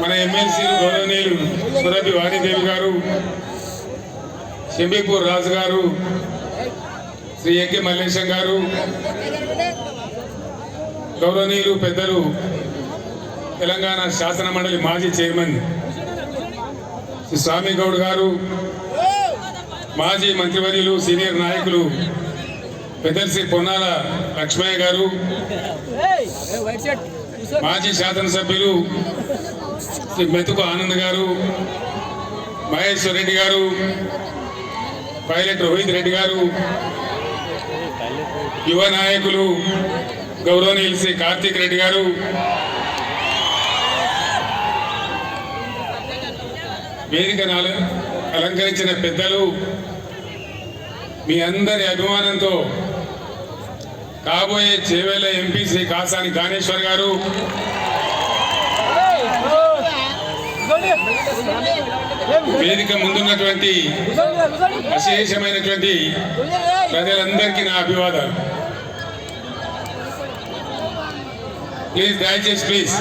మన ఎమ్మెల్సీలు గౌరవనీయులు సురభి వాణిదేవి గారు, షంబీపూర్ రాజు గారు, శ్రీ ఎక్కి మల్లేశం గారు, గౌరవనీయులు పెద్దలు తెలంగాణ శాసన మండలి మాజీ చైర్మన్ శ్రీ స్వామి గౌడ్ గారు, మాజీ మంత్రివర్యులు సీనియర్ నాయకులు పెద్దలు శ్రీ పొన్నాల లక్ష్మయ్య గారు, మాజీ శాసనసభ్యులు శ్రీ మెతుకు ఆనంద్ గారు, మహేశ్వర్ రెడ్డి గారు, పైలట్ రోహిత్ రెడ్డి గారు, యువ నాయకులు గౌరవనీయులు శ్రీ కార్తీక్ రెడ్డి గారు, వేదికను అలంకరించిన పెద్దలు, మీ అందరి అభిమానంతో కాబోయే చేవేళ్ల ఎంపీ శ్రీ కాసాని గానేశ్వర్ గారు, వేదిక ముందున్నటువంటి అశేషమైనటువంటి ప్రజలందరికీ నా అభివాదాలు. ప్లీజ్ దయచేసి ప్లీజ్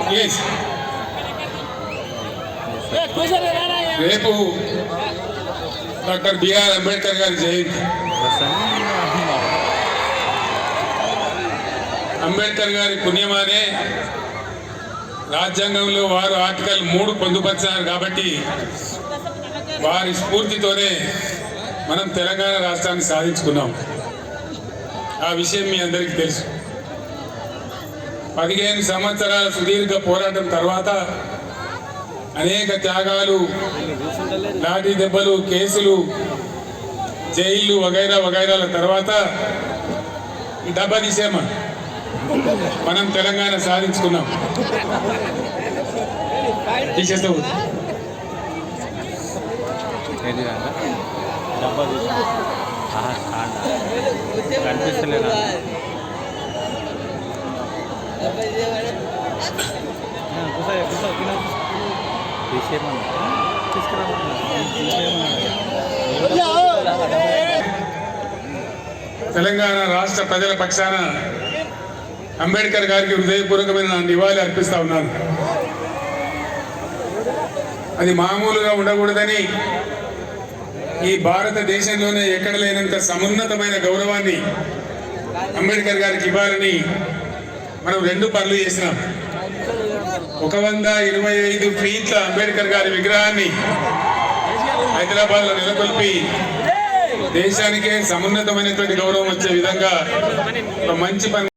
ప్లీజ్ రేపు డాక్టర్ బిఆర్ అంబేద్కర్ గారి జయంతి. అంబేద్కర్ గారి పుణ్యమానే రాజ్యాంగంలో వారు ఆర్టికల్ 3 పొందుపరిచారు కాబట్టి వారి స్ఫూర్తితోనే మనం తెలంగాణ రాష్ట్రాన్ని సాధించుకున్నాం. ఆ విషయం మీ అందరికీ తెలుసు. 15 సంవత్సరాల సుదీర్ఘ పోరాటం తర్వాత అనేక త్యాగాలు, లాఠీ దెబ్బలు, కేసులు, జైళ్లు వగైరా వగైరాల తర్వాత ఈ డబ్బా తీసేమా మనం తెలంగాణ సాధించుకున్నాం. తీసేస్తావు కనిపిస్తలేదా? తెలంగాణ రాష్ట్ర ప్రజల పక్షాన అంబేద్కర్ గారికి హృదయపూర్వకమైన నివాళి అర్పిస్తా ఉన్నాను. అది మామూలుగా ఉండకూడదని, ఈ భారతదేశంలోనే ఎక్కడ లేనంత సమున్నతమైన గౌరవాన్ని అంబేద్కర్ గారికి ఇవ్వాలని మనం 2 పనులు చేసినాం. 125 ఫీట్ల అంబేద్కర్ గారి విగ్రహాన్ని హైదరాబాద్ లో నెలకొల్పి దేశానికే సమున్నతమైనటువంటి గౌరవం వచ్చే విధంగా ఒక మంచి పని